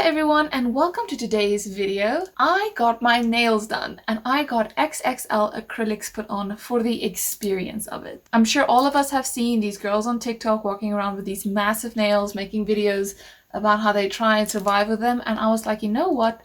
everyone and welcome to today's video. I got my nails done and I got XXL acrylics put on for the experience of it. I'm sure all of us have seen these girls on TikTok walking around with these massive nails, making videos about how they try and survive with them, and I was like, you know what?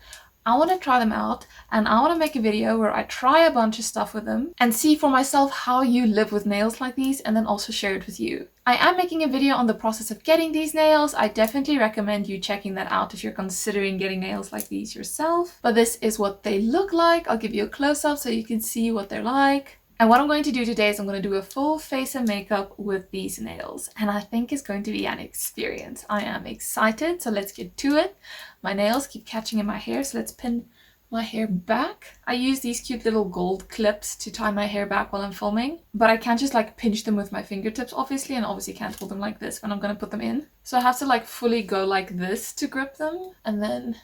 I want to try them out and I want to make a video where I try a bunch of stuff with them and see for myself how you live with nails like these, and then also share it with you. I am making a video on the process of getting these nails. I definitely recommend you checking that out if you're considering getting nails like these yourself. But this is what they look like. I'll give you a close-up so you can see what they're like. And what I'm going to do today is I'm going to do a full face and makeup with these nails. And I think it's going to be an experience. I am excited, so let's get to it. My nails keep catching in my hair, so let's pin my hair back. I use these cute little gold clips to tie my hair back while I'm filming. But I can't just like pinch them with my fingertips, obviously, and obviously can't hold them like this when I'm going to put them in. So I have to like fully go like this to grip them and then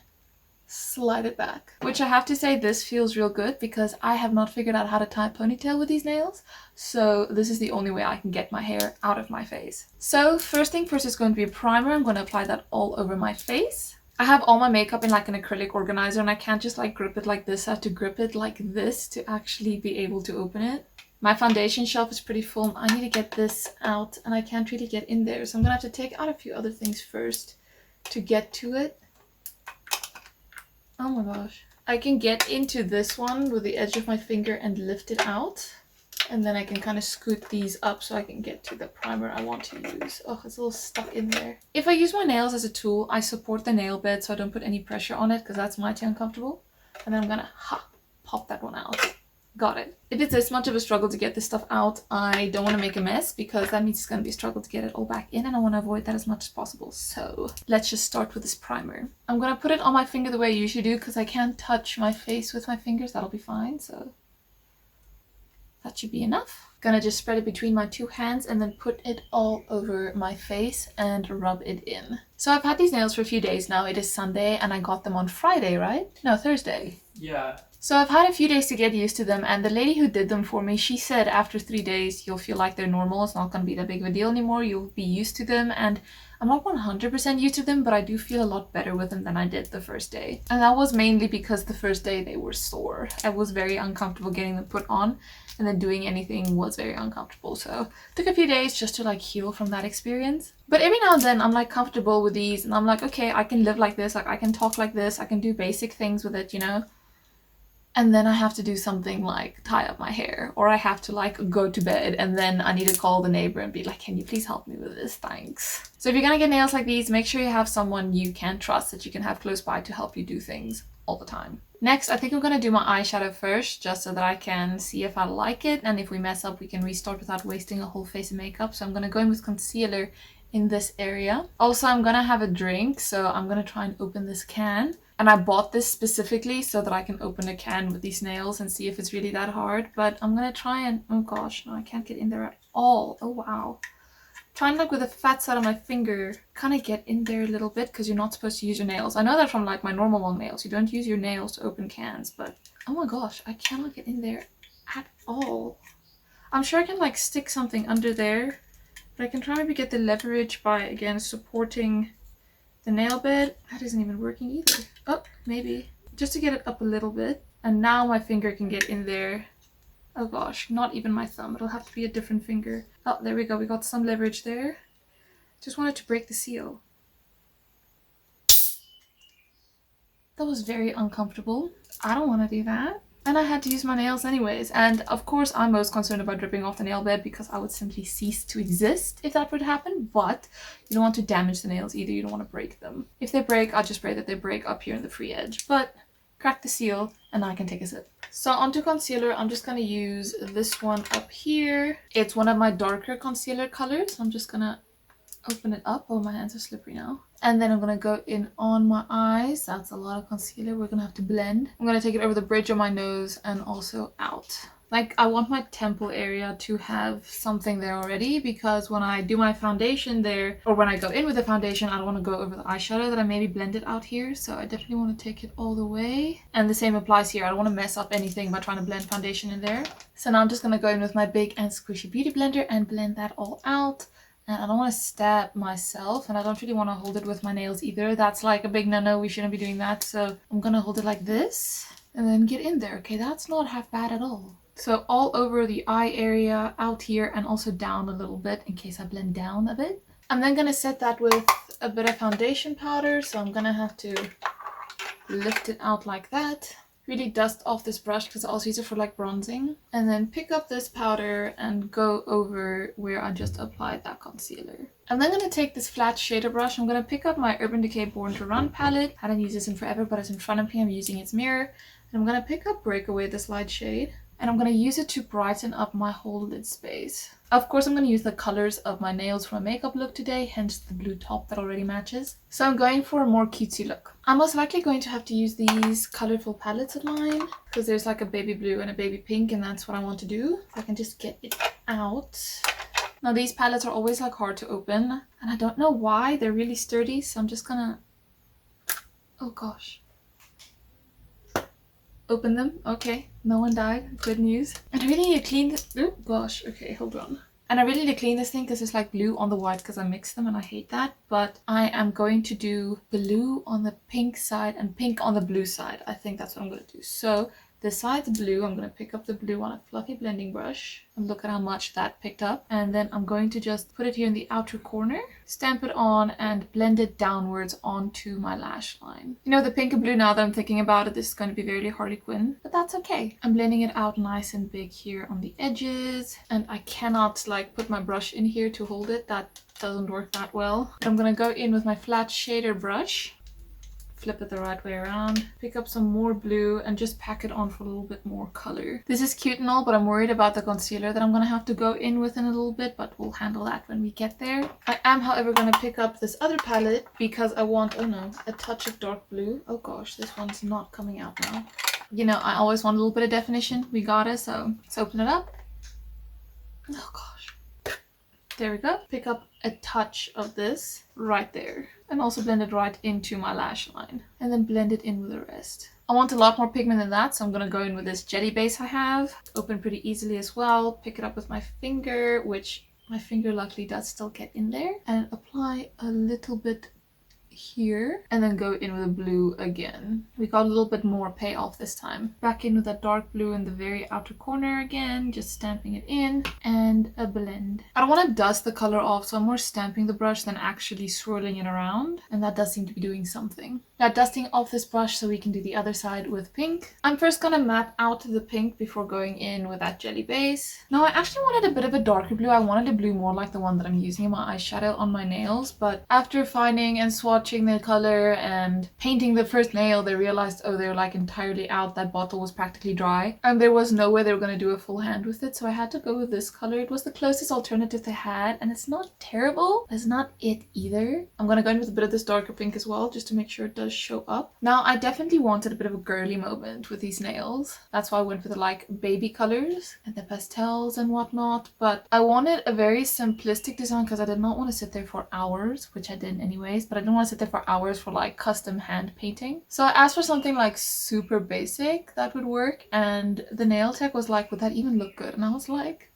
slide it back, which I have to say this feels real good because I have not figured out how to tie a ponytail with these nails, so this is the only way I can get my hair out of my face. So first thing first is going to be a primer. I'm going to apply that all over my face. I have all my makeup in like an acrylic organizer and I can't just like grip it like this. I have to grip it like this to actually be able to open it. My foundation shelf is pretty full. I need to get this out and I can't really get in there, so I'm gonna have to take out a few other things first to get to it. Oh my gosh. I can get into this one with the edge of my finger and lift it out. And then I can kind of scoot these up so I can get to the primer I want to use. Oh, it's a little stuck in there. If I use my nails as a tool, I support the nail bed so I don't put any pressure on it because that's mighty uncomfortable. And then I'm gonna pop that one out. Got it. If it's this much of a struggle to get this stuff out, I don't want to make a mess because that means it's going to be a struggle to get it all back in, and I want to avoid that as much as possible. So let's just start with this primer. I'm going to put it on my finger the way I usually do because I can't touch my face with my fingers. That'll be fine. So that should be enough. Gonna just spread it between my two hands and then put it all over my face and rub it in. So I've had these nails for a few days now. It is Sunday and I got them on Friday, right? No, Thursday. Yeah. So I've had a few days to get used to them, and the lady who did them for me, she said after 3 days you'll feel like they're normal. It's not going to be that big of a deal anymore. You'll be used to them, and I'm not 100% used to them, but I do feel a lot better with them than I did the first day. And that was mainly because the first day they were sore. I was very uncomfortable getting them put on, and then doing anything was very uncomfortable. So it took a few days just to like heal from that experience. But every now and then I'm like comfortable with these and I'm like, okay, I can live like this. Like I can talk like this. I can do basic things with it, you know? And then I have to do something like tie up my hair, or I have to like go to bed, and then I need to call the neighbor and be like, can you please help me with this? Thanks. So if you're gonna get nails like these, make sure you have someone you can trust that you can have close by to help you do things all the time. Next, I think I'm gonna do my eyeshadow first, just so that I can see if I like it, and if we mess up we can restart without wasting a whole face of makeup. So I'm gonna go in with concealer in this area. Also, I'm gonna have a drink, so I'm gonna try and open this can. And I bought this specifically so that I can open a can with these nails and see if it's really that hard. But I'm gonna try and, oh gosh, no, I can't get in there at all. Oh wow. Trying like with the fat side of my finger, kind of get in there a little bit because you're not supposed to use your nails. I know that from like my normal long nails. You don't use your nails to open cans, but oh my gosh, I cannot get in there at all. I'm sure I can like stick something under there, but I can try maybe get the leverage by, again, supporting the nail bed. That isn't even working either. Oh, maybe. Just to get it up a little bit. And now my finger can get in there. Oh gosh, not even my thumb. It'll have to be a different finger. Oh, there we go. We got some leverage there. Just wanted to break the seal. That was very uncomfortable. I don't want to do that. And I had to use my nails anyways. And of course, I'm most concerned about dripping off the nail bed because I would simply cease to exist if that would happen. But you don't want to damage the nails either. You don't want to break them. If they break, I'll just pray that they break up here in the free edge. But crack the seal and I can take a sip. So onto concealer, I'm just going to use this one up here. It's one of my darker concealer colors. I'm just going to open it up. Oh, my hands are slippery now. And then I'm going to go in on my eyes. That's a lot of concealer. We're going to have to blend. I'm going to take it over the bridge of my nose and also out. Like, I want my temple area to have something there already because when I do my foundation there, or when I go in with the foundation, I don't want to go over the eyeshadow that I maybe blended out here. So I definitely want to take it all the way. And the same applies here. I don't want to mess up anything by trying to blend foundation in there. So now I'm just going to go in with my big and squishy beauty blender and blend that all out. And I don't want to stab myself, and I don't really want to hold it with my nails either. That's like a big no-no. We shouldn't be doing that. So I'm gonna hold it like this and then get in there. Okay, that's not half bad at all. So all over the eye area, out here, and also down a little bit in case I blend down a bit. I'm then gonna set that with a bit of foundation powder. So I'm gonna have to lift it out like that. Really dust off this brush because I also use it for like bronzing. And then pick up this powder and go over where I just applied that concealer. I'm then going to take this flat shader brush. I'm going to pick up my Urban Decay Born to Run palette. I haven't used this in forever, but it's in front of me. I'm using its mirror. And I'm going to pick up Breakaway, this light shade. And I'm going to use it to brighten up my whole lid space. Of course, I'm going to use the colors of my nails for a makeup look today, hence the blue top that already matches. So I'm going for a more cutesy look. I'm most likely going to have to use these colorful palettes of mine because there's like a baby blue and a baby pink, and that's what I want to do. If I can just get it out. Now these palettes are always like hard to open, and I don't know why. They're really sturdy, so I'm just gonna... Oh gosh. Open them. Okay, no one died. Good news. And I really need to clean this. Oh gosh. Okay, hold on. And I really need to clean this thing because it's like blue on the white because I mixed them and I hate that. But I am going to do blue on the pink side and pink on the blue side. I think that's what I'm going to do. So this side's blue. I'm going to pick up the blue on a fluffy blending brush and look at how much that picked up. And then I'm going to just put it here in the outer corner, stamp it on, and blend it downwards onto my lash line. You know, the pink and blue, now that I'm thinking about it, this is going to be very Harley Quinn, but that's okay. I'm blending it out nice and big here on the edges, and I cannot like put my brush in here to hold it. That doesn't work that well. But I'm going to go in with my flat shader brush. Flip it the right way around, pick up some more blue and just pack it on for a little bit more color. This is cute and all, but I'm worried about the concealer that I'm gonna have to go in with in a little bit, but we'll handle that when we get there. I am, however, gonna pick up this other palette because I want, oh no, a touch of dark blue. Oh gosh, this one's not coming out now. You know, I always want a little bit of definition. We got it, so let's open it up. Oh gosh. There we go. Pick up a touch of this right there. And also blend it right into my lash line. And then blend it in with the rest. I want a lot more pigment than that, so I'm going to go in with this jelly base I have. Open pretty easily as well. Pick it up with my finger, which my finger luckily does still get in there. And apply a little bit here. And then go in with the blue again. We got a little bit more payoff this time. Back in with that dark blue in the very outer corner again. Just stamping it in. And a blend. I don't want to dust the color off, so I'm more stamping the brush than actually swirling it around. And that does seem to be doing something. Now dusting off this brush so we can do the other side with pink. I'm first gonna map out the pink before going in with that jelly base. Now I actually wanted a bit of a darker blue. I wanted a blue more like the one that I'm using in my eyeshadow on my nails. But after finding and swatching the color and painting the first nail, they realized, oh, they're like entirely out. That bottle was practically dry. And there was no way they were gonna do a full hand with it. So I had to go with this color. It was the closest alternative they had. And it's not terrible, but it's not it either. I'm gonna go in with a bit of this darker pink as well, just to make sure it does show up. Now I definitely wanted a bit of a girly moment with these nails. That's why I went for the like baby colors and the pastels and whatnot. But I wanted a very simplistic design because I did not want to sit there for hours, which I did anyways, but I didn't want to sit there for hours for like custom hand painting. So I asked for something like super basic that would work, and the nail tech was like, would that even look good? And I was like,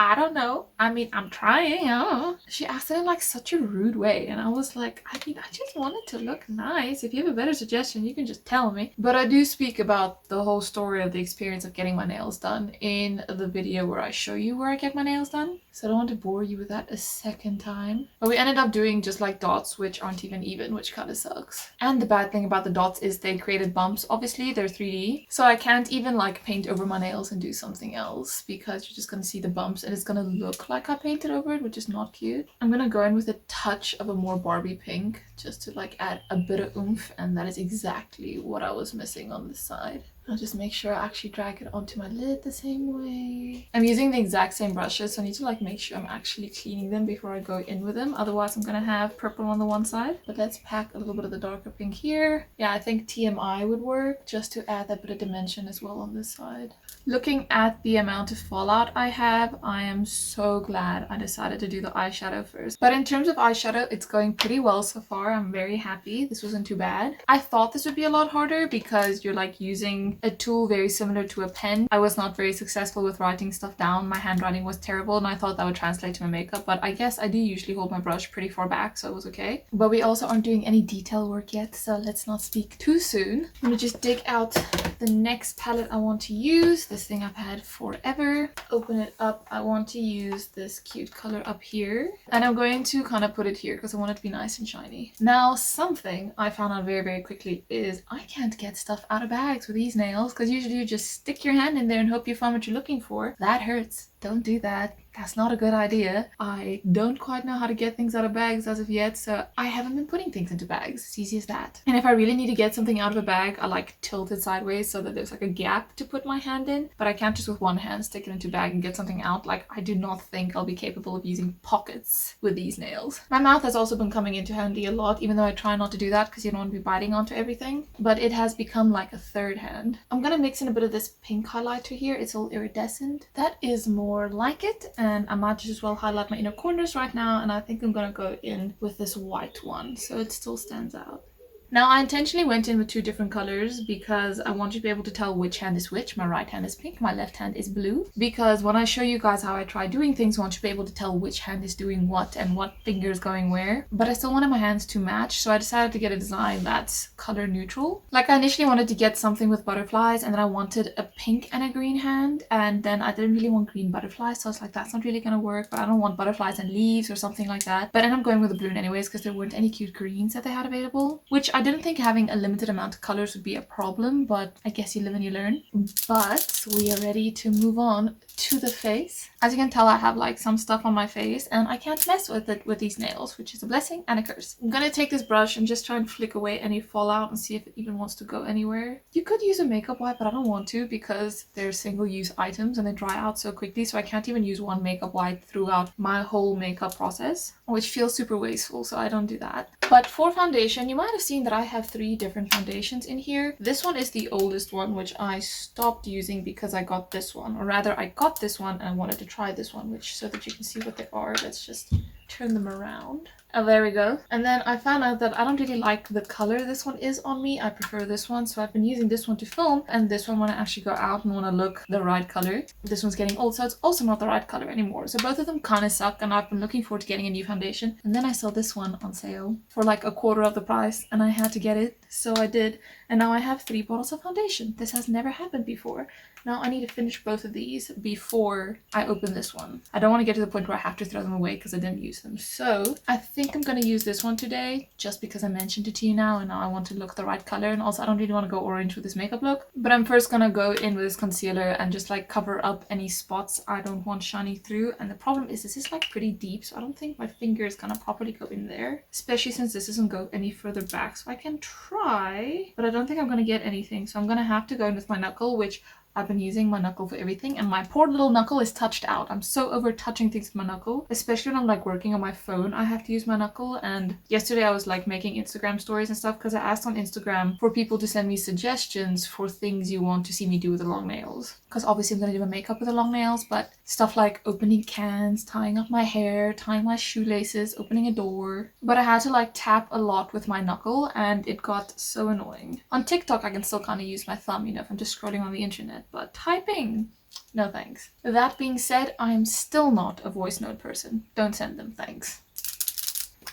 I don't know. I mean, I'm trying. She asked it in like such a rude way, and I was like, I mean, I just want it to look nice. If you have a better suggestion, you can just tell me. But I do speak about the whole story of the experience of getting my nails done in the video where I show you where I get my nails done. So I don't want to bore you with that a second time. But we ended up doing just like dots, which aren't even, which kind of sucks. And the bad thing about the dots is they created bumps. Obviously, they're 3D. So I can't even like paint over my nails and do something else because you're just going to see the bumps. And it's gonna look like I painted over it, which is not cute. I'm gonna go in with a touch of a more Barbie pink just to like add a bit of oomph, and that is exactly what I was missing on this side. I'll just make sure I actually drag it onto my lid the same way. I'm using the exact same brushes, so I need to like make sure I'm actually cleaning them before I go in with them. Otherwise I'm gonna have purple on the one side. But let's pack a little bit of the darker pink here. Yeah, I think TMI would work just to add that bit of dimension as well on this side. Looking at the amount of fallout I have, I am so glad I decided to do the eyeshadow first. But in terms of eyeshadow, it's going pretty well so far. far. I'm very happy. This wasn't too bad. I thought this would be a lot harder because you're like using a tool very similar to a pen. I was not very successful with writing stuff down. My handwriting was terrible and I thought that would translate to my makeup, but I guess I do usually hold my brush pretty far back, so it was okay. But we also aren't doing any detail work yet, so let's not speak too soon. I'm gonna just dig out the next palette I want to use. This thing I've had forever. Open it up. I want to use this cute color up here. And I'm going to kind of put it here because I want it to be nice and shiny. Now, something I found out very, very quickly is I can't get stuff out of bags with these nails because usually you just stick your hand in there and hope you find what you're looking for. That hurts. Don't do that. That's not a good idea. I don't quite know how to get things out of bags as of yet, so I haven't been putting things into bags. It's easy as that. And if I really need to get something out of a bag, I like tilt it sideways so that there's like a gap to put my hand in. But I can't just with one hand stick it into a bag and get something out. Like, I do not think I'll be capable of using pockets with these nails. My mouth has also been coming into handy a lot, even though I try not to do that because you don't want to be biting onto everything. But it has become like a third hand. I'm gonna mix in a bit of this pink highlighter here. It's all iridescent. That is more like it. And I might just as well highlight my inner corners right now, and I think I'm gonna go in with this white one so it still stands out. Now, I intentionally went in with two different colors because I want you to be able to tell which hand is which. My right hand is pink, my left hand is blue. Because when I show you guys how I try doing things, I want you to be able to tell which hand is doing what and what finger is going where. But I still wanted my hands to match, so I decided to get a design that's color neutral. Like, I initially wanted to get something with butterflies, and then I wanted a pink and a green hand, and then I didn't really want green butterflies, so I was like, that's not really gonna work, but I don't want butterflies and leaves or something like that. But I ended up going with the blue anyways because there weren't any cute greens that they had available, which I didn't think having a limited amount of colors would be a problem, but I guess you live and you learn. But we are ready to move on to the face. As you can tell, I have like some stuff on my face and I can't mess with it with these nails, which is a blessing and a curse. I'm gonna take this brush and just try and flick away any fallout and see if it even wants to go anywhere. You could use a makeup wipe, but I don't want to because they're single-use items and they dry out so quickly, so I can't even use one makeup wipe throughout my whole makeup process, which feels super wasteful, so I don't do that. But for foundation, you might have seen that I have 3 different foundations in here. This one is the oldest one, which I stopped using because I got this one, or rather I got this one and I wanted to try this one, which so that you can see what they are. Let's just turn them around. Oh, there we go. And then I found out that I don't really like the color this one is on me. I prefer this one, so I've been using this one to film, and this one when I actually go out and want to look the right color. This one's getting old, so it's also not the right color anymore. So both of them kind of suck, and I've been looking forward to getting a new foundation. And then I saw this one on sale for like a quarter of the price, and I had to get it, so I did. And now I have 3 bottles of foundation. This has never happened before. Now I need to finish both of these before I open this one. I don't want to get to the point where I have to throw them away because I didn't use them. So I think I'm going to use this one today just because I mentioned it to you now and now I want to look the right color. And also I don't really want to go orange with this makeup look. But I'm first going to go in with this concealer and just like cover up any spots I don't want shiny through. And the problem is this is like pretty deep, so I don't think my finger is going to properly go in there. Especially since this doesn't go any further back. So I can try, but I don't think I'm going to get anything. So I'm going to have to go in with my knuckle, which I've been using my knuckle for everything, and my poor little knuckle is touched out. I'm so over touching things with my knuckle, especially when I'm like working on my phone. I have to use my knuckle, and yesterday I was like making Instagram stories and stuff because I asked on Instagram for people to send me suggestions for things you want to see me do with the long nails. Because obviously I'm going to do my makeup with the long nails, but stuff like opening cans, tying up my hair, tying my shoelaces, opening a door. But I had to like tap a lot with my knuckle and it got so annoying. On TikTok I can still kind of use my thumb, you know, if I'm just scrolling on the internet. But typing, no thanks. That being said, I'm still not a voice note person. Don't send them, thanks.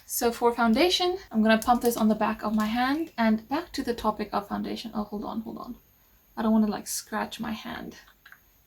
So for foundation, I'm gonna pump this on the back of my hand. And back to the topic of foundation. Oh, hold on. I don't want to like scratch my hand.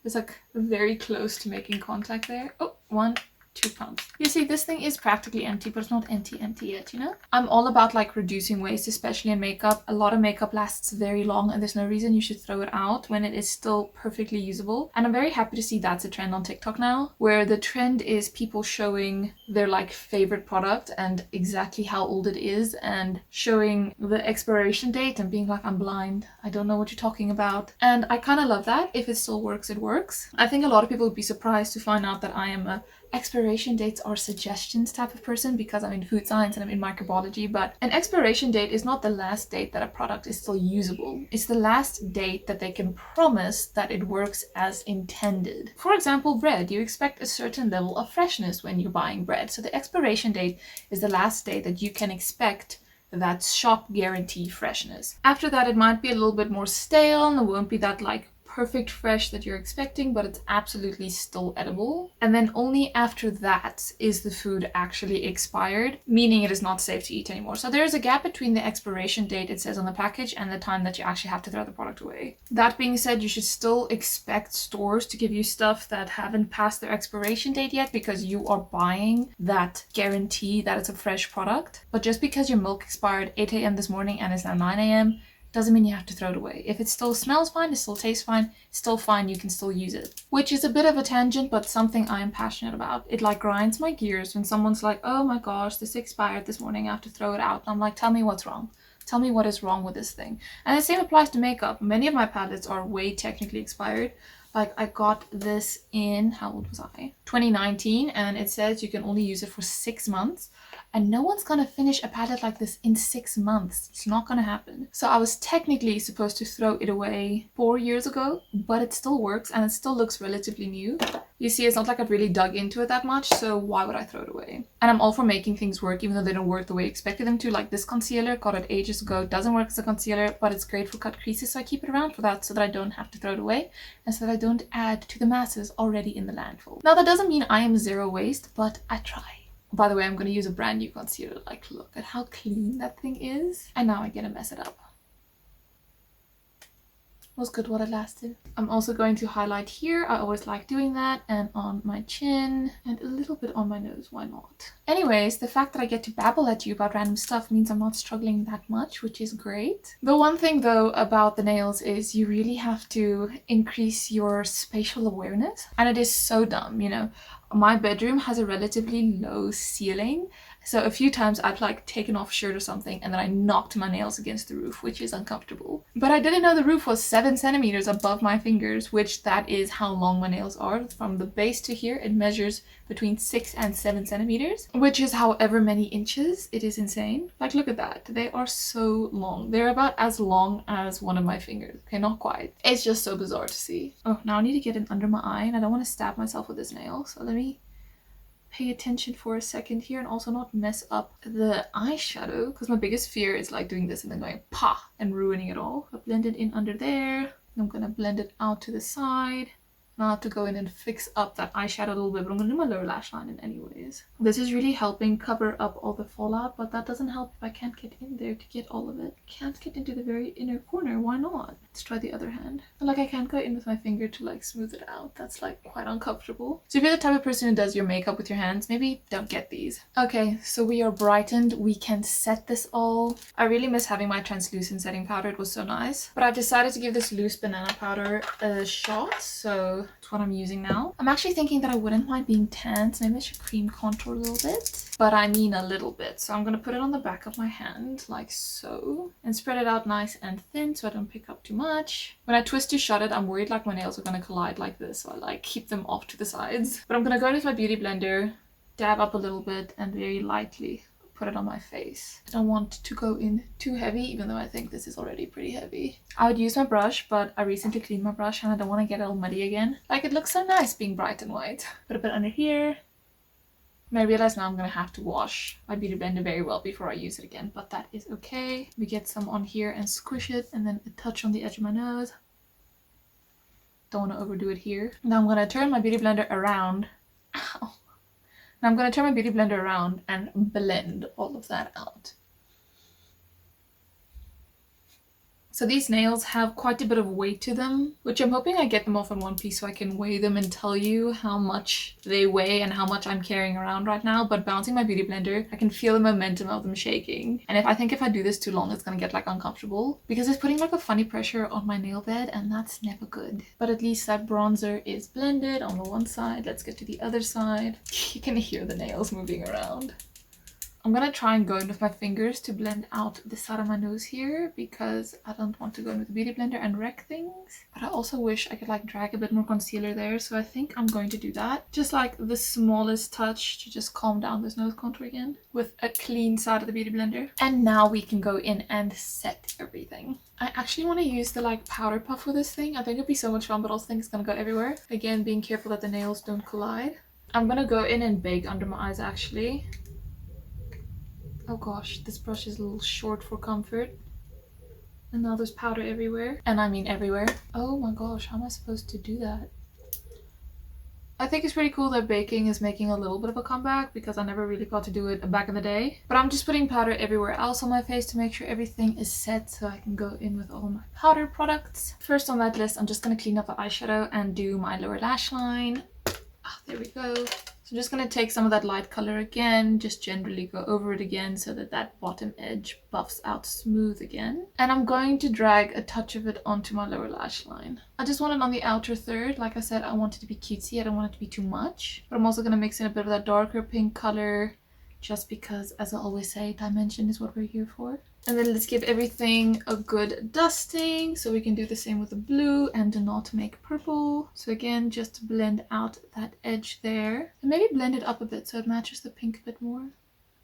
It's like very close to making contact there. Oh, 1, 2 pumps. You see, this thing is practically empty, but it's not empty yet, you know? I'm all about like reducing waste, especially in makeup. A lot of makeup lasts very long and there's no reason you should throw it out when it is still perfectly usable. And I'm very happy to see that's a trend on TikTok now, where the trend is people showing their like favorite product and exactly how old it is and showing the expiration date and being like, I'm blind, I don't know what you're talking about. And I kind of love that. If it still works, it works. I think a lot of people would be surprised to find out that I am a expiration dates are suggestions type of person because I'm in food science and I'm in microbiology, but an expiration date is not the last date that a product is still usable. It's the last date that they can promise that it works as intended. For example, bread. You expect a certain level of freshness when you're buying bread. So the expiration date is the last date that you can expect that shop guarantee freshness. After that, it might be a little bit more stale and it won't be that like perfect fresh that you're expecting, but it's absolutely still edible. And then only after that is the food actually expired, meaning it is not safe to eat anymore. So there is a gap between the expiration date it says on the package and the time that you actually have to throw the product away. That being said, you should still expect stores to give you stuff that haven't passed their expiration date yet, because you are buying that guarantee that it's a fresh product. But just because your milk expired 8 a.m. this morning and it's now 9 a.m. doesn't mean you have to throw it away. If it still smells fine, it still tastes fine, it's still fine, you can still use it. Which is a bit of a tangent, but something I am passionate about. It like grinds my gears when someone's like, oh my gosh, this expired this morning, I have to throw it out. And I'm like, tell me what's wrong. Tell me what is wrong with this thing. And the same applies to makeup. Many of my palettes are way technically expired. Like I got this in, how old was I? 2019, and it says you can only use it for 6 months. And no one's gonna finish a palette like this in 6 months. It's not gonna happen. So I was technically supposed to throw it away 4 years ago, but it still works and it still looks relatively new. You see, it's not like I've really dug into it that much, so why would I throw it away? And I'm all for making things work even though they don't work the way I expected them to. Like this concealer, got it ages ago, doesn't work as a concealer, but it's great for cut creases, so I keep it around for that so that I don't have to throw it away and so that I don't add to the masses already in the landfill. Now that doesn't mean I am zero waste, but I try. By the way, I'm going to use a brand new concealer. Like, look at how clean that thing is. And now I'm going to mess it up. It was good while it lasted. I'm also going to highlight here. I always like doing that. And on my chin. And a little bit on my nose. Why not? Anyways, the fact that I get to babble at you about random stuff means I'm not struggling that much, which is great. The one thing, though, about the nails is you really have to increase your spatial awareness. And it is so dumb, you know. My bedroom has a relatively low ceiling, so a few times I've like taken off a shirt or something and then I knocked my nails against the roof, which is uncomfortable. But I didn't know the roof was 7 centimeters above my fingers, which that is how long my nails are. From the base to here, it measures between 6 and 7 centimeters, which is however many inches. It is insane. Like, look at that. They are so long. They're about as long as one of my fingers. Okay, not quite. It's just so bizarre to see. Oh, now I need to get it under my eye and I don't want to stab myself with this nail. So let me pay attention for a second here and also not mess up the eyeshadow, because my biggest fear is like doing this and then going pa and ruining it all. I blend it in under there. I'm gonna blend it out to the side. Now I have to go in and fix up that eyeshadow a little bit, but I'm gonna do my lower lash line in anyways. This is really helping cover up all the fallout, but that doesn't help if I can't get in there to get all of it. Can't get into the very inner corner, why not? Let's try the other hand. And like I can't go in with my finger to like smooth it out. That's like quite uncomfortable. So if you're the type of person who does your makeup with your hands, maybe don't get these. Okay, so we are brightened. We can set this all. I really miss having my translucent setting powder. It was so nice. But I've decided to give this loose banana powder a shot, so it's what I'm using now. I'm actually thinking that I wouldn't mind being tan, so maybe I should cream contour a little bit. But I mean a little bit. So I'm gonna put it on the back of my hand, like so. And spread it out nice and thin so I don't pick up too much. When I twist to shut it, I'm worried like my nails are gonna collide like this. So I like keep them off to the sides. But I'm gonna go in with my beauty blender, dab up a little bit and very lightly put it on my face. I don't want to go in too heavy, even though I think this is already pretty heavy. I would use my brush, but I recently cleaned my brush and I don't want to get it all muddy again. Like, it looks so nice being bright and white. Put a bit under here. And I realize now I'm gonna have to wash my beauty blender very well before I use it again, but that is okay. We get some on here and squish it, and then a touch on the edge of my nose. Don't want to overdo it here. Now I'm gonna turn my beauty blender around. Ow. Now I'm going to turn my beauty blender around and blend all of that out. So these nails have quite a bit of weight to them, which I'm hoping I get them off in one piece so I can weigh them and tell you how much they weigh and how much I'm carrying around right now. But bouncing my beauty blender, I can feel the momentum of them shaking. And I think if I do this too long, it's gonna get like uncomfortable because it's putting like a funny pressure on my nail bed and that's never good. But at least that bronzer is blended on the one side. Let's get to the other side. You can hear the nails moving around. I'm gonna try and go in with my fingers to blend out the side of my nose here because I don't want to go in with the beauty blender and wreck things. But I also wish I could like drag a bit more concealer there, so I think I'm going to do that. Just like the smallest touch to just calm down this nose contour again with a clean side of the beauty blender. And now we can go in and set everything. I actually want to use the like powder puff with this thing. I think it'd be so much fun, but I also think it's gonna go everywhere. Again, being careful that the nails don't collide. I'm gonna go in and bake under my eyes actually. Oh gosh, this brush is a little short for comfort. And now there's powder everywhere. And I mean everywhere. Oh my gosh, how am I supposed to do that? I think it's pretty cool that baking is making a little bit of a comeback because I never really got to do it back in the day. But I'm just putting powder everywhere else on my face to make sure everything is set so I can go in with all my powder products. First on that list, I'm just going to clean up the eyeshadow and do my lower lash line. Ah, there we go. So I'm just going to take some of that light color again, just generally go over it again so that that bottom edge buffs out smooth again. And I'm going to drag a touch of it onto my lower lash line. I just want it on the outer third. Like I said, I want it to be cutesy. I don't want it to be too much. But I'm also going to mix in a bit of that darker pink color just because, as I always say, dimension is what we're here for. And then let's give everything a good dusting so we can do the same with the blue and do not make purple. So again, just to blend out that edge there and maybe blend it up a bit so it matches the pink a bit more.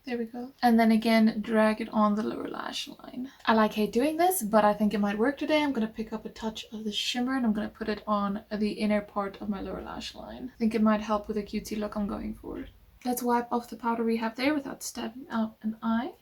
There we go. And then again, drag it on the lower lash line. I hate doing this, but I think it might work today. I'm going to pick up a touch of the shimmer and I'm going to put it on the inner part of my lower lash line. I think it might help with the cutesy look I'm going for. Let's wipe off the powder we have there without stabbing out an eye.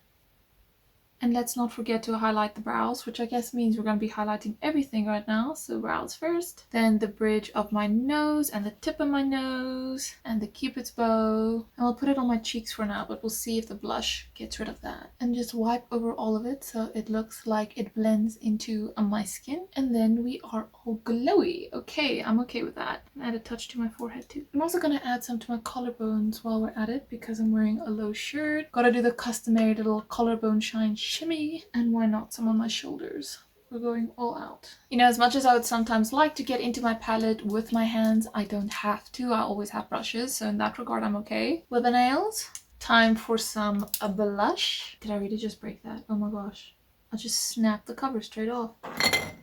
And let's not forget to highlight the brows, which I guess means we're going to be highlighting everything right now. So brows first, then the bridge of my nose and the tip of my nose and the cupid's bow. And I'll put it on my cheeks for now, but we'll see if the blush gets rid of that. And just wipe over all of it so it looks like it blends into my skin. And then we are all glowy. Okay, I'm okay with that. Add a touch to my forehead too. I'm also going to add some to my collarbones while we're at it because I'm wearing a low shirt. Gotta do the customary little collarbone shine shimmy, and why not some on my shoulders. We're going all out. You know, as much as I would sometimes like to get into my palette with my hands, I don't have to. I always have brushes, so in that regard I'm okay. With the nails, time for some blush. Did I really just break that? Oh my gosh. I just snapped the cover straight off.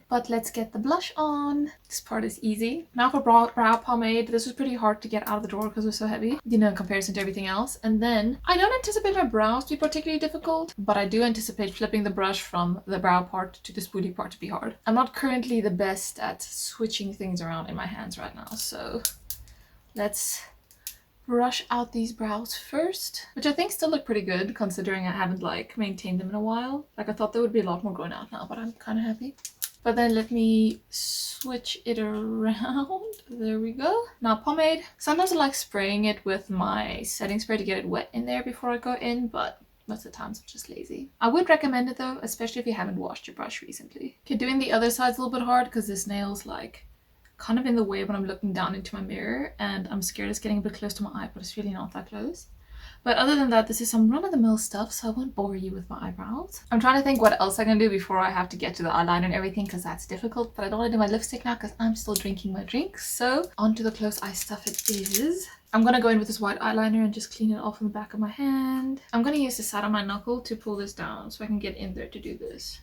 But let's get the blush on. This part is easy. Now for brow pomade. This was pretty hard to get out of the drawer because it was so heavy, you know, in comparison to everything else. And then I don't anticipate my brows to be particularly difficult, but I do anticipate flipping the brush from the brow part to the spoolie part to be hard. I'm not currently the best at switching things around in my hands right now, so let's brush out these brows first, which I think still look pretty good considering I haven't maintained them in a while. I thought there would be a lot more going out now, but I'm kind of happy. But then let me switch it around. There we go. Now pomade. Sometimes I like spraying it with my setting spray to get it wet in there before I go in, but most of the times I'm just lazy. I would recommend it though, especially if you haven't washed your brush recently. Okay, doing the other side's a little bit hard because this nail's kind of in the way when I'm looking down into my mirror, and I'm scared it's getting a bit close to my eye, but it's really not that close. But other than that, this is some run-of-the-mill stuff, so I won't bore you with my eyebrows. I'm trying to think what else I can do before I have to get to the eyeliner and everything, because that's difficult. But I don't want to do my lipstick now because I'm still drinking my drink. So onto the close eye stuff it is. I'm going to go in with this white eyeliner and just clean it off on the back of my hand. I'm going to use the side of my knuckle to pull this down so I can get in there to do this,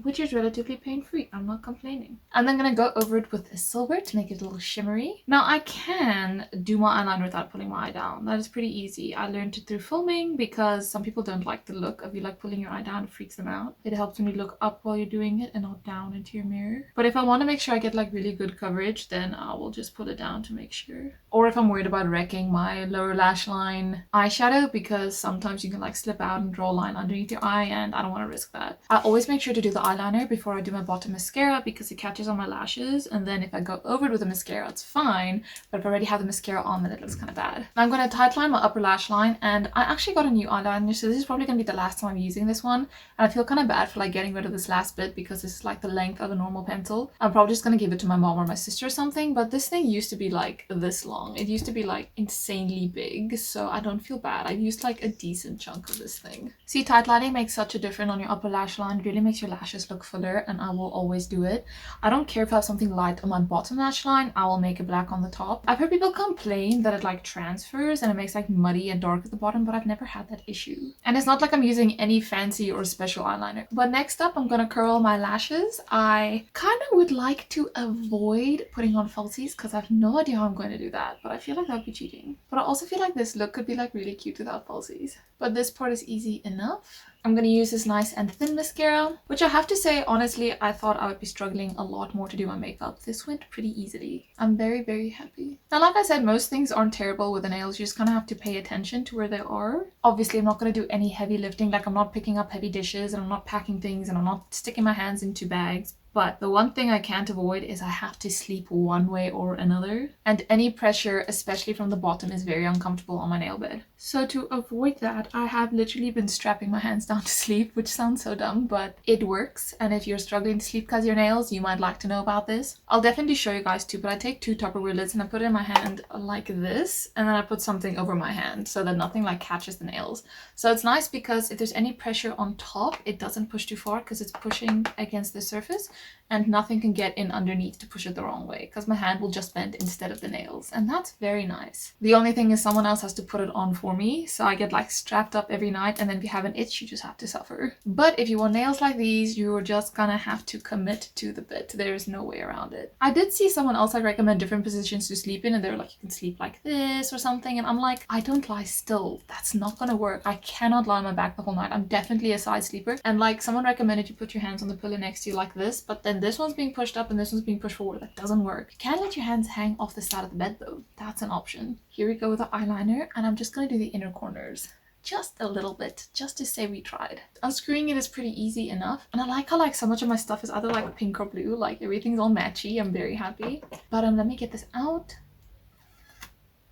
which is relatively pain-free. I'm not complaining. And I'm gonna go over it with a silver to make it a little shimmery. Now I can do my eyeliner without pulling my eye down. That is pretty easy. I learned it through filming because some people don't like the look of you pulling your eye down. It freaks them out. It helps when you look up while you're doing it and not down into your mirror. But if I want to make sure I get really good coverage, then I will just pull it down to make sure. Or if I'm worried about wrecking my lower lash line eyeshadow, because sometimes you can slip out and draw a line underneath your eye, and I don't want to risk that. I always make sure to do the eyeliner before I do my bottom mascara because it catches on my lashes, and then if I go over it with the mascara it's fine, but if I already have the mascara on then it looks kind of bad. Now I'm going to tightline my upper lash line, and I actually got a new eyeliner, so this is probably going to be the last time I'm using this one, and I feel kind of bad for getting rid of this last bit because this is the length of a normal pencil. I'm probably just going to give it to my mom or my sister or something, but this thing used to be this long. It used to be insanely big, so I don't feel bad. I've used a decent chunk of this thing. See, tightlining makes such a difference on your upper lash line. It really makes your lashes look fuller, and I will always do it. I don't care if I have something light on my bottom lash line, I will make it black on the top. I've heard people complain that it transfers and it makes muddy and dark at the bottom, but I've never had that issue. And it's not like I'm using any fancy or special eyeliner. But next up, I'm gonna curl my lashes. I kind of would like to avoid putting on falsies because I have no idea how I'm going to do that, but I feel that would be cheating. But I also feel this look could be really cute without falsies. But this part is easy enough. I'm gonna use this nice and thin mascara, which I have to say, honestly, I thought I would be struggling a lot more to do my makeup. This went pretty easily. I'm very, very happy. Now, like I said, most things aren't terrible with the nails. You just kind of have to pay attention to where they are. Obviously, I'm not gonna do any heavy lifting. Like, I'm not picking up heavy dishes and I'm not packing things and I'm not sticking my hands into bags. But the one thing I can't avoid is I have to sleep one way or another. And any pressure, especially from the bottom, is very uncomfortable on my nail bed. So to avoid that, I have literally been strapping my hands down to sleep, which sounds so dumb, but it works. And if you're struggling to sleep because of your nails, you might like to know about this. I'll definitely show you guys too, but I take 2 Tupperware lids and I put it in my hand like this. And then I put something over my hand so that nothing like catches the nails. So it's nice because if there's any pressure on top, it doesn't push too far because it's pushing against the surface. And nothing can get in underneath to push it the wrong way because my hand will just bend instead of the nails, and that's very nice. The only thing is someone else has to put it on for me, so I get like strapped up every night, and then if you have an itch you just have to suffer. But if you want nails like these, you're just gonna have to commit to the bit. There's no way around it. I did see someone else like recommend different positions to sleep in, and they were like, you can sleep like this or something, and I'm like, I don't lie still. That's not gonna work. I cannot lie on my back the whole night. I'm definitely a side sleeper, and like someone recommended you put your hands on the pillow next to you like this, but then this one's being pushed up and this one's being pushed forward. That doesn't work. You can't let your hands hang off the side of the bed though. That's an option. Here we go with the eyeliner, and I'm just gonna do the inner corners. Just a little bit, just to say we tried. Unscrewing it is pretty easy enough, and I like how like so much of my stuff is either like pink or blue. Like everything's all matchy. I'm very happy. But let me get this out.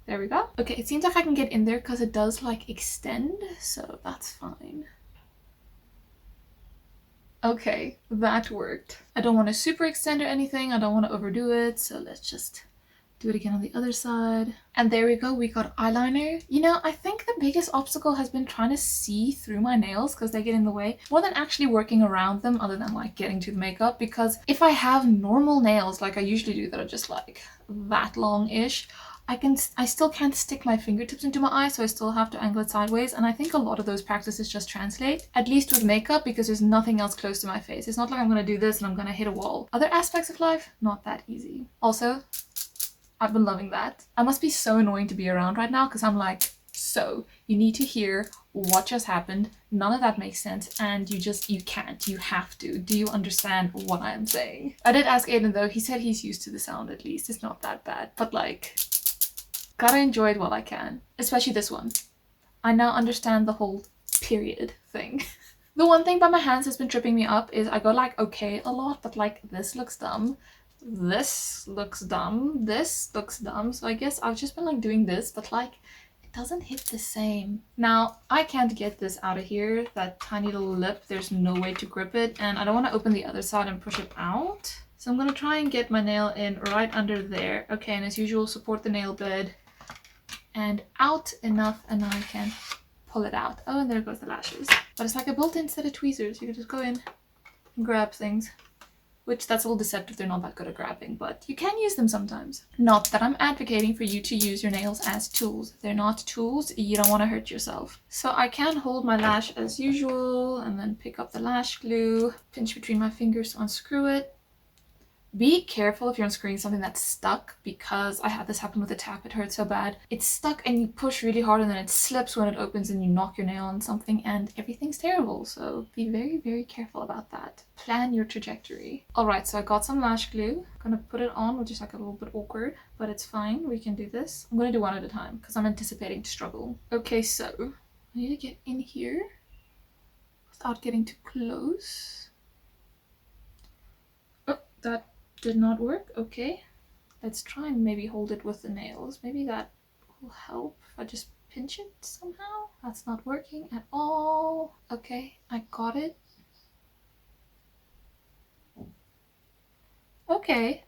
There we go. Okay, it seems like I can get in there because it does like extend, so that's fine. Okay, that worked. I don't want to super extend or anything. I don't want to overdo it. So let's just do it again on the other side. And there we go. We got eyeliner. You know, I think the biggest obstacle has been trying to see through my nails because they get in the way more than actually working around them, other than like getting to the makeup. Because if I have normal nails like I usually do that are just like that long-ish, I still can't stick my fingertips into my eye, so I still have to angle it sideways, and I think a lot of those practices just translate, at least with makeup, because there's nothing else close to my face. It's not like I'm gonna do this and I'm gonna hit a wall. Other aspects of life, not that easy. Also, I've been loving that. I must be so annoying to be around right now because I'm like, so you need to hear what just happened. None of that makes sense, and you can't. You have to. Do you understand what I'm saying? I did ask Aiden though. He said he's used to the sound at least. It's not that bad, but like, gotta enjoy it while I can. Especially this one. I now understand the whole period thing. The one thing by my hands that's been tripping me up is I go like okay a lot, but like this looks dumb. This looks dumb. This looks dumb. So I guess I've just been like doing this, but like it doesn't hit the same. Now, I can't get this out of here. That tiny little lip, there's no way to grip it. And I don't want to open the other side and push it out. So I'm going to try and get my nail in right under there. Okay, and as usual, support the nail bed and out enough, and now I can pull it out. Oh, and there goes the lashes. But it's like a built-in set of tweezers. You can just go in and grab things. Which, that's a little deceptive. They're not that good at grabbing, but you can use them sometimes. Not that I'm advocating for you to use your nails as tools. They're not tools. You don't want to hurt yourself. So I can hold my lash as usual and then pick up the lash glue, pinch between my fingers to unscrew it. Be careful if you're unscrewing something that's stuck, because I had this happen with a tap. It hurt so bad. It's stuck and you push really hard and then it slips when it opens and you knock your nail on something and everything's terrible. So be very, very careful about that. Plan your trajectory. Alright, so I got some lash glue. I'm gonna put it on, which is like a little bit awkward, but it's fine. We can do this. I'm gonna do one at a time because I'm anticipating to struggle. Okay, so I need to get in here without getting too close. Oh, that did not work. Okay, let's try and maybe hold it with the nails. Maybe that will help if I just pinch it somehow. That's not working at all. Okay, I got it. Okay,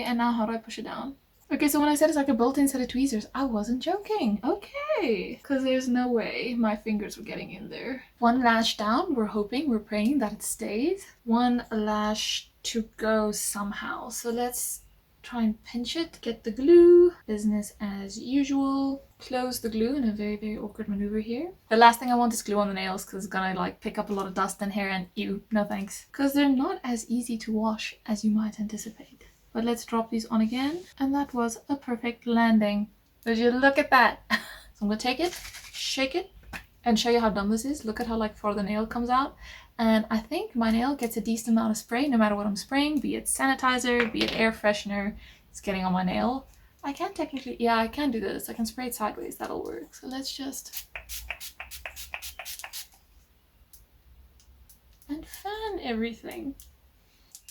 and now how do I push it down? Okay, so when I said it's like a built-in set of tweezers, I wasn't joking. Okay, because there's no way my fingers were getting in there. One lash down. We're hoping, we're praying that it stays. One lash to go somehow. So let's try and pinch it, get the glue, business as usual. Close the glue in a very, very awkward maneuver here. The last thing I want is glue on the nails because it's gonna like pick up a lot of dust and hair and ew, no thanks. Because they're not as easy to wash as you might anticipate. But let's drop these on again. And that was a perfect landing. Would you look at that? So I'm gonna take it, shake it, and show you how dumb this is. Look at how like far the nail comes out. And I think my nail gets a decent amount of spray no matter what I'm spraying, be it sanitizer, be it air freshener, it's getting on my nail. I can technically, yeah, I can do this. I can spray it sideways, that'll work. So let's just... and fan everything.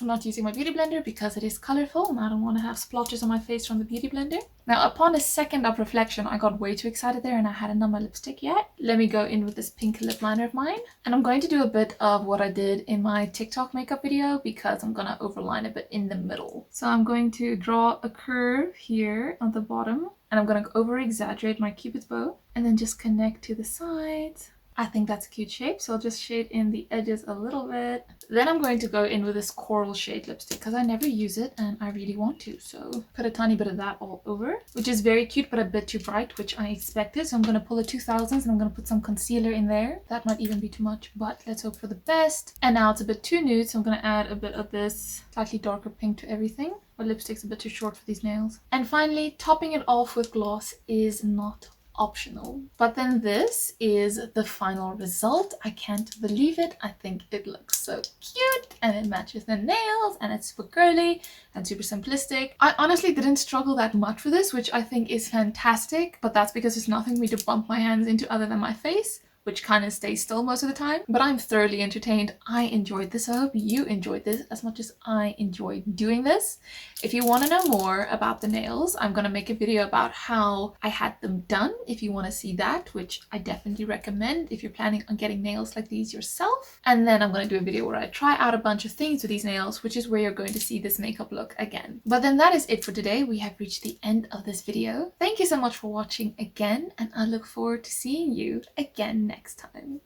I'm not using my beauty blender because it is colorful and I don't want to have splotches on my face from the beauty blender. Now, upon a second of reflection, I got way too excited there and I hadn't done my lipstick yet. Let me go in with this pink lip liner of mine. And I'm going to do a bit of what I did in my TikTok makeup video because I'm going to overline a bit in the middle. So I'm going to draw a curve here on the bottom and I'm going to over exaggerate my cupid's bow and then just connect to the sides. I think that's a cute shape, so I'll just shade in the edges a little bit. Then I'm going to go in with this coral shade lipstick because I never use it and I really want to. So put a tiny bit of that all over, which is very cute but a bit too bright, which I expected. So I'm going to pull a 2000s and I'm going to put some concealer in there. That might even be too much, but let's hope for the best. And now it's a bit too nude, so I'm going to add a bit of this slightly darker pink to everything. My lipstick's a bit too short for these nails. And finally, topping it off with gloss is not optional. But then this is the final result. I can't believe it. I think it looks so cute and it matches the nails and it's super girly and super simplistic. I honestly didn't struggle that much with this, which I think is fantastic, but that's because there's nothing for me to bump my hands into other than my face, which kind of stays still most of the time. But I'm thoroughly entertained. I enjoyed this. I hope you enjoyed this as much as I enjoyed doing this. If you want to know more about the nails, I'm going to make a video about how I had them done if you want to see that, which I definitely recommend if you're planning on getting nails like these yourself. And then I'm going to do a video where I try out a bunch of things with these nails, which is where you're going to see this makeup look again. But then that is it for today. We have reached the end of this video. Thank you so much for watching again, and I look forward to seeing you again next time.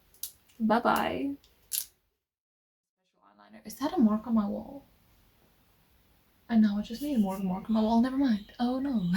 Bye bye. Special eyeliner. Is that a mark on my wall? I know, I just made a mark on my wall. Never mind. Oh no.